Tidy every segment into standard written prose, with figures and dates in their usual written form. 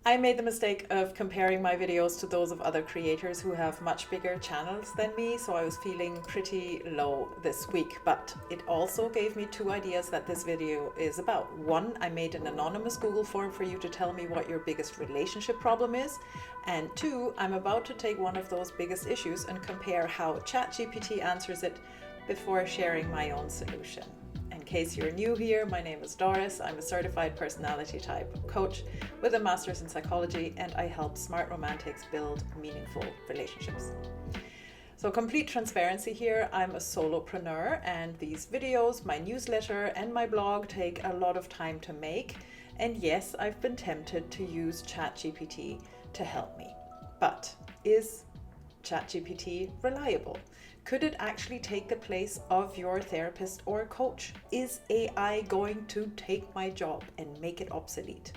I made the mistake of comparing my videos to those of other creators who have much bigger channels than me, so I was feeling pretty low this week. But it also gave me two ideas that this video is about. One, I made an anonymous Google form for you to tell me what your biggest relationship problem is. And two, I'm about to take one of those biggest issues and compare how ChatGPT answers it before sharing my own solution. In case you're new here, my name is Doris. I'm a certified personality type coach with a master's in psychology, and I help smart romantics build meaningful relationships. So complete transparency here, I'm a solopreneur, and these videos, my newsletter and my blog take a lot of time to make. And yes, I've been tempted to use ChatGPT to help me. But is ChatGPT reliable? Could it actually take the place of your therapist or coach? Is AI going to take my job and make it obsolete?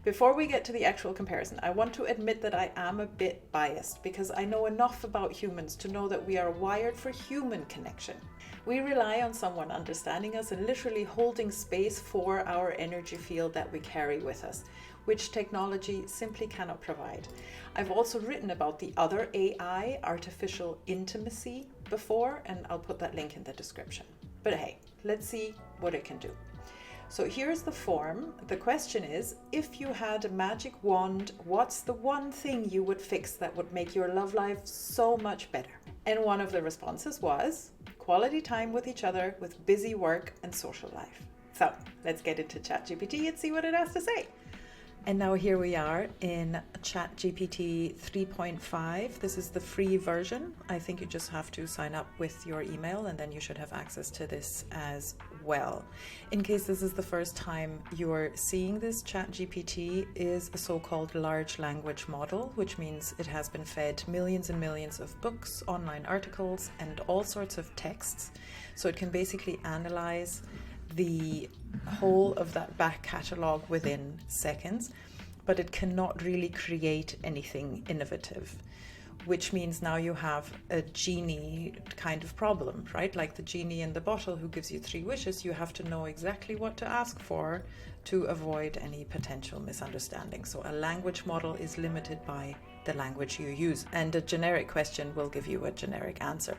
Before we get to the actual comparison, I want to admit that I am a bit biased because I know enough about humans to know that we are wired for human connection. We rely on someone understanding us and literally holding space for our energy field that we carry with us, which technology simply cannot provide. I've also written about the other AI, artificial intimacy, before, and I'll put that link in the description. But hey, let's see what it can do. So here's the form. The question is, if you had a magic wand, what's the one thing you would fix that would make your love life so much better? And one of the responses was quality time with each other with busy work and social life. So let's get into ChatGPT and see what it has to say. And now here we are in ChatGPT 3.5. This is the free version. I think you just have to sign up with your email and then you should have access to this as well. In case this is the first time you're seeing this, ChatGPT is a so-called large language model, which means it has been fed millions and millions of books, online articles, and all sorts of texts. So it can basically analyze the whole of that back catalogue within seconds, but it cannot really create anything innovative, which means now you have a genie kind of problem, right? Like the genie in the bottle who gives you 3 wishes, you have to know exactly what to ask for to avoid any potential misunderstanding. So a language model is limited by the language you use, and a generic question will give you a generic answer.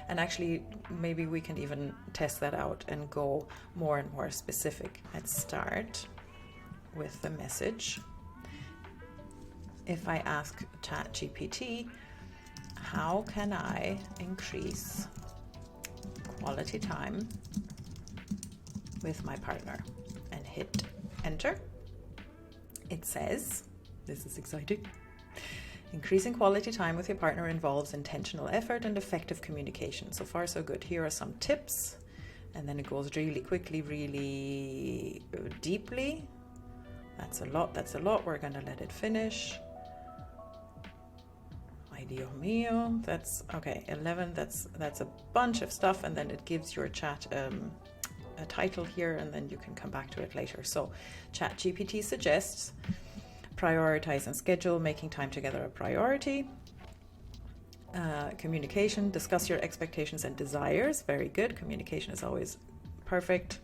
And actually, maybe we can even test that out and go more and more specific. Let's start with the message. If I ask ChatGPT, how can I increase quality time with my partner, and hit enter, it says, this is exciting. Increasing quality time with your partner involves intentional effort and effective communication. So far, so good. Here are some tips. And then it goes really quickly, really deeply. That's a lot. We're going to let it finish. Ay Dios mío. That's okay. 11. That's a bunch of stuff. And then it gives your chat a title here, and then you can come back to it later. So ChatGPT suggests prioritize and schedule, making time together a priority. Communication, discuss your expectations and desires. Very good. Communication is always perfect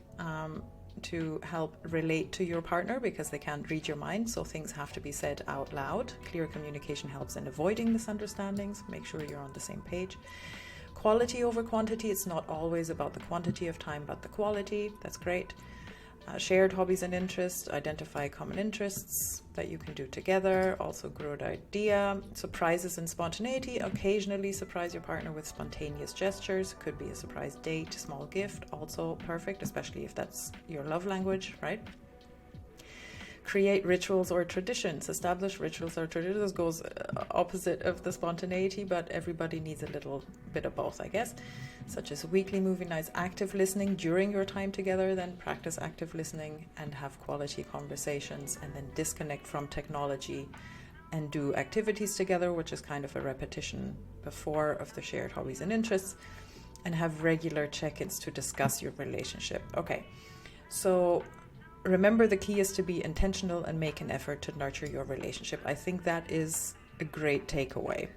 to help relate to your partner because they can't read your mind, so things have to be said out loud. Clear communication helps in avoiding misunderstandings. Make sure you're on the same page. Quality over quantity. It's not always about the quantity of time, but the quality. That's great. Shared hobbies and interests, identify common interests that you can do together, also good idea. Surprises and spontaneity, occasionally surprise your partner with spontaneous gestures, could be a surprise date, small gift, also perfect, especially if that's your love language, right? Create rituals or traditions, establish rituals or traditions. This goes opposite of the spontaneity, but everybody needs a little bit of both, I guess, such as weekly movie nights, active listening during your time together, then practice active listening and have quality conversations, and then disconnect from technology and do activities together, which is kind of a repetition before of the shared hobbies and interests, and have regular check-ins to discuss your relationship. Okay, so remember, the key is to be intentional and make an effort to nurture your relationship. I think that is a great takeaway.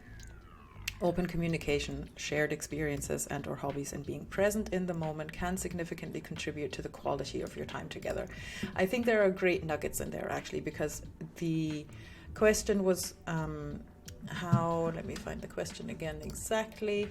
Open communication, shared experiences and or hobbies, and being present in the moment can significantly contribute to the quality of your time together. I think there are great nuggets in there actually, because question was how, let me find the question again exactly,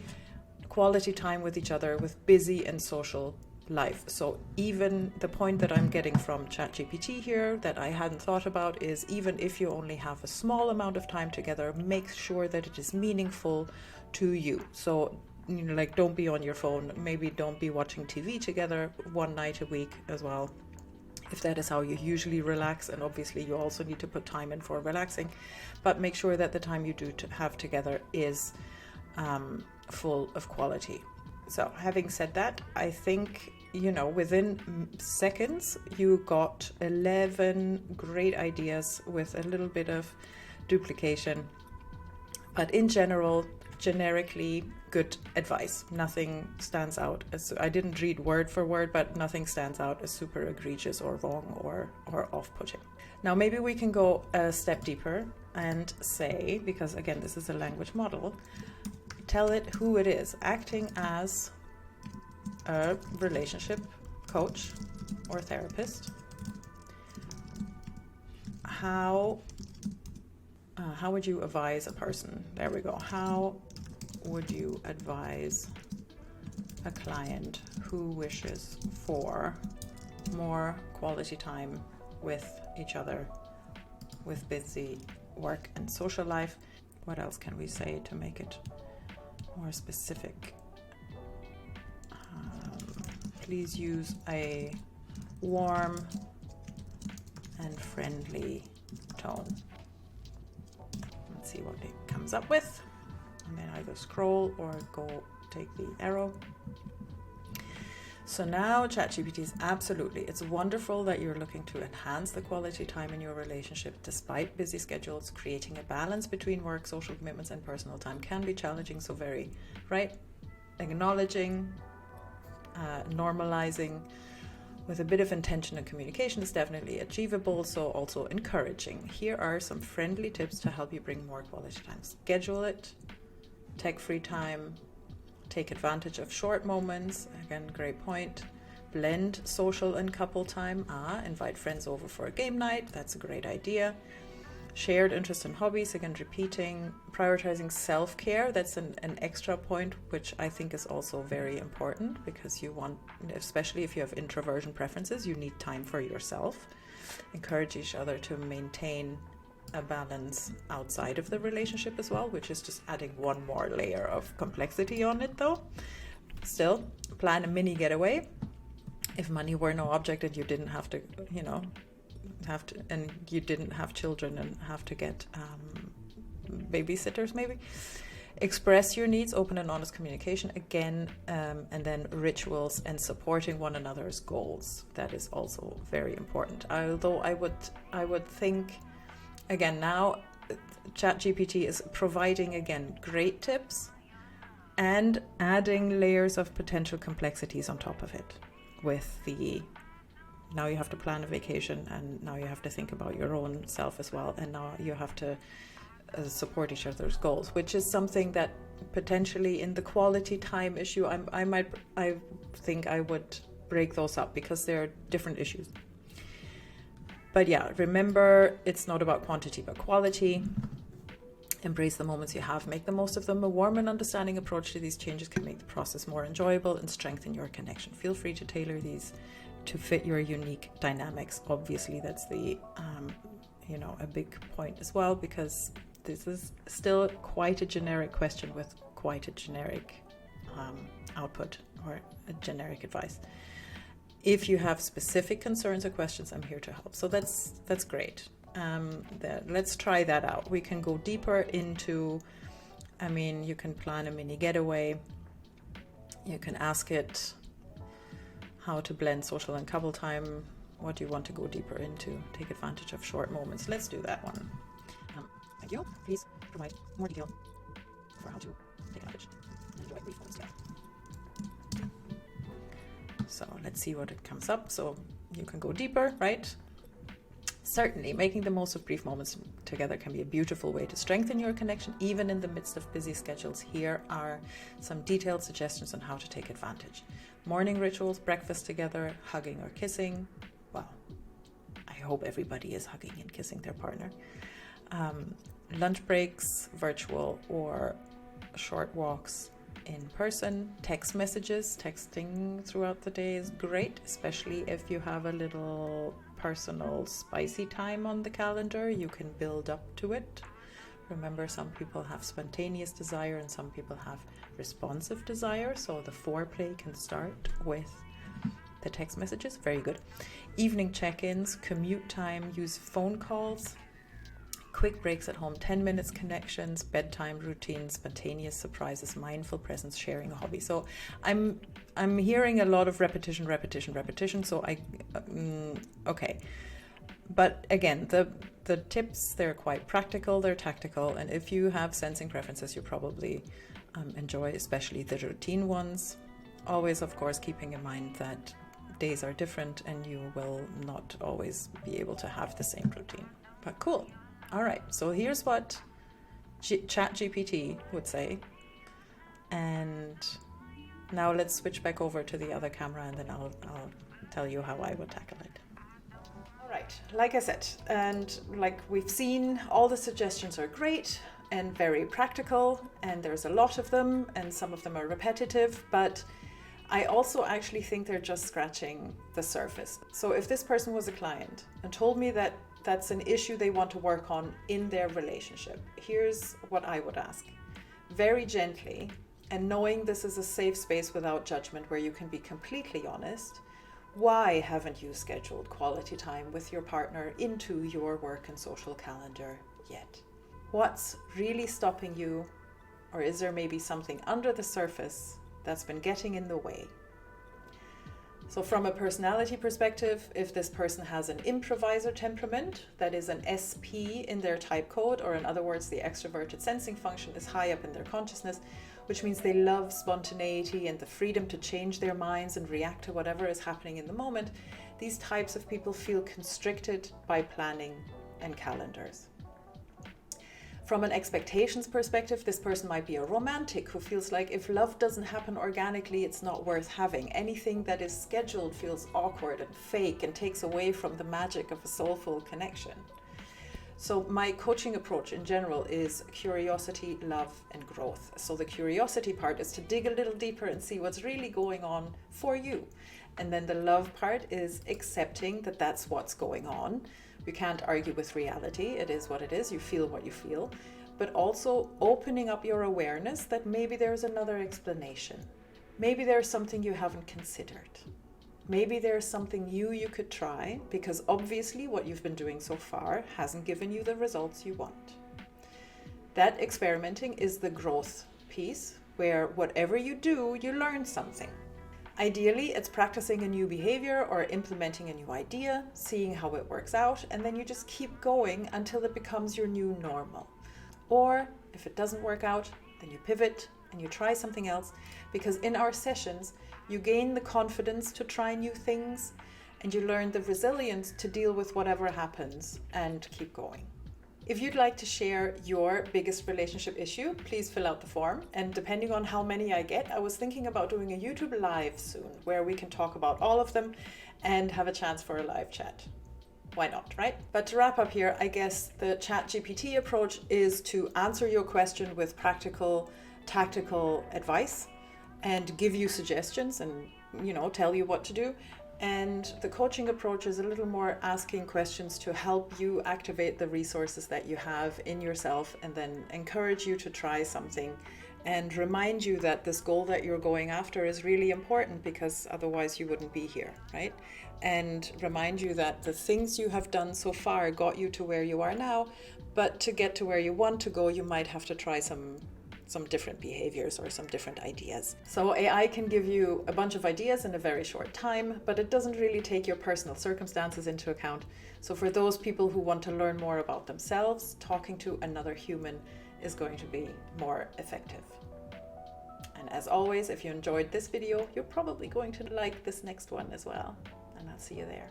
quality time with each other with busy and social life. So even the point that I'm getting from ChatGPT here that I hadn't thought about is, even if you only have a small amount of time together, make sure that it is meaningful to you. So, you know, like, don't be on your phone, maybe don't be watching TV together one night a week as well, if that is how you usually relax. And obviously you also need to put time in for relaxing, but make sure that the time you do have together is full of quality. So having said that, I think, you know, within seconds you got 11 great ideas with a little bit of duplication, but in general, generically good advice. Nothing stands out as, I didn't read word for word, but nothing stands out as super egregious or wrong or off-putting. Now maybe we can go a step deeper and say, because again this is a language model, tell it who it is, acting as a relationship coach or therapist. How would you advise a person? There we go. How would you advise a client who wishes for more quality time with each other, with busy work and social life? What else can we say to make it more specific? Please use a warm and friendly tone. Let's see what it comes up with. And then either scroll or go take the arrow. So now ChatGPT is absolutely, it's wonderful that you're looking to enhance the quality time in your relationship despite busy schedules. Creating a balance between work, social commitments, and personal time can be challenging. So very, right? Acknowledging, normalizing with a bit of intention and communication is definitely achievable. So also encouraging. Here are some friendly tips to help you bring more quality time. Schedule it, tech-free time, take advantage of short moments. Again, great point. Blend social and couple time. Invite friends over for a game night. That's a great idea. Shared interest and hobbies. Again, repeating. Prioritizing self-care. That's an extra point, which I think is also very important, because you want, especially if you have introversion preferences, you need time for yourself. Encourage each other to maintain a balance outside of the relationship as well, which is just adding one more layer of complexity on it though. Still, plan a mini getaway. If money were no object and you didn't have to, you know, and you didn't have children and have to get babysitters maybe. Express your needs, open and honest communication again, and then rituals and supporting one another's goals. That is also very important. Although I would think, again, now ChatGPT is providing, again, great tips and adding layers of potential complexities on top of it with the, now you have to plan a vacation, and now you have to think about your own self as well, and now you have to support each other's goals, which is something that potentially in the quality time issue, I think I would break those up, because they're different issues. But yeah, remember, it's not about quantity but quality. Embrace the moments you have, make the most of them. A warm and understanding approach to these changes can make the process more enjoyable and strengthen your connection. Feel free to tailor these to fit your unique dynamics. Obviously, that's the a big point as well, because this is still quite a generic question with quite a generic output or a generic advice. If you have specific concerns or questions, I'm here to help. So that's great. Let's try that out. We can go deeper into, you can plan a mini getaway. You can ask it how to blend social and couple time. What do you want to go deeper into? Take advantage of short moments. Let's do that one. Thank you. Please provide more detail for how to take advantage and enjoy brief moments together. So let's see what it comes up. So you can go deeper, right? Certainly, making the most of brief moments together can be a beautiful way to strengthen your connection, even in the midst of busy schedules. Here are some detailed suggestions on how to take advantage. Morning rituals, breakfast together, hugging or kissing. Well, I hope everybody is hugging and kissing their partner. Lunch breaks, virtual, or short walks in person. Text messages, texting throughout the day is great, especially if you have a little personal spicy time on the calendar. You can build up to it. Remember, some people have spontaneous desire and some people have responsive desire, so the foreplay can start with the text messages. Very good. Evening check-ins, commute time, use phone calls, quick breaks at home, 10 minutes connections, bedtime routines, spontaneous surprises, mindful presence, sharing a hobby. So I'm hearing a lot of repetition. So okay. But again, the tips, they're quite practical, they're tactical, and if you have sensing preferences, you probably enjoy especially the routine ones. Always, of course, keeping in mind that days are different and you will not always be able to have the same routine. But cool. All right, so here's what ChatGPT would say. And now let's switch back over to the other camera and then I'll tell you how I would tackle it. All right, like I said, and like we've seen, all the suggestions are great and very practical, and there's a lot of them, and some of them are repetitive, but I also actually think they're just scratching the surface. So if this person was a client and told me that that's an issue they want to work on in their relationship, here's what I would ask. Very gently, and knowing this is a safe space without judgment where you can be completely honest, why haven't you scheduled quality time with your partner into your work and social calendar yet? What's really stopping you? Or is there maybe something under the surface that's been getting in the way? So from a personality perspective, if this person has an improviser temperament, that is an SP in their type code, or in other words, the extroverted sensing function is high up in their consciousness, which means they love spontaneity and the freedom to change their minds and react to whatever is happening in the moment, these types of people feel constricted by planning and calendars. From an expectations perspective, this person might be a romantic who feels like if love doesn't happen organically, it's not worth having. Anything that is scheduled feels awkward and fake and takes away from the magic of a soulful connection. So my coaching approach in general is curiosity, love, and growth. So the curiosity part is to dig a little deeper and see what's really going on for you. And then the love part is accepting that that's what's going on. You can't argue with reality. It is what it is. You feel what you feel. But also opening up your awareness that maybe there's another explanation. Maybe there's something you haven't considered. Maybe there's something new you could try, because obviously what you've been doing so far hasn't given you the results you want. That experimenting is the growth piece, where whatever you do, you learn something. Ideally, it's practicing a new behavior or implementing a new idea, seeing how it works out, and then you just keep going until it becomes your new normal. Or if it doesn't work out, then you pivot and you try something else, because in our sessions, you gain the confidence to try new things and you learn the resilience to deal with whatever happens and keep going. If you'd like to share your biggest relationship issue, please fill out the form. And depending on how many I get, I was thinking about doing a YouTube live soon where we can talk about all of them and have a chance for a live chat. Why not, right? But to wrap up here, I guess the ChatGPT approach is to answer your question with practical, tactical advice and give you suggestions and, tell you what to do. And the coaching approach is a little more asking questions to help you activate the resources that you have in yourself and then encourage you to try something and remind you that this goal that you're going after is really important, because otherwise you wouldn't be here, right? And remind you that the things you have done so far got you to where you are now, but to get to where you want to go, you might have to try some different behaviors or some different ideas. So AI can give you a bunch of ideas in a very short time, but it doesn't really take your personal circumstances into account. So for those people who want to learn more about themselves, talking to another human is going to be more effective. And as always, if you enjoyed this video, you're probably going to like this next one as well. And I'll see you there.